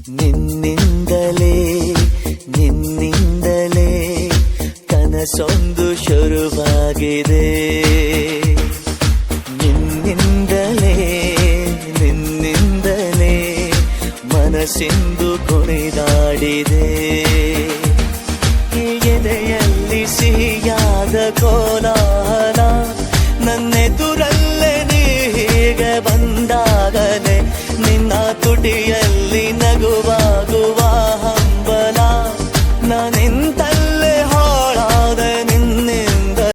ನಿನ್ನಿಂದಲೇ ನಿನ್ನಿಂದಲೇ ಕನಸೊಂದು ಶುರುವಾಗಿದೆ. ನಿನ್ನಿಂದಲೇ ನಿನ್ನಿಂದಲೇ ಮನಸ್ಸಿಂದು ಕುಣಿದಾಡಿದೆ. ಎದೆಯಲ್ಲಿ ಸಿಹಿಯಾದ ಕೋಲ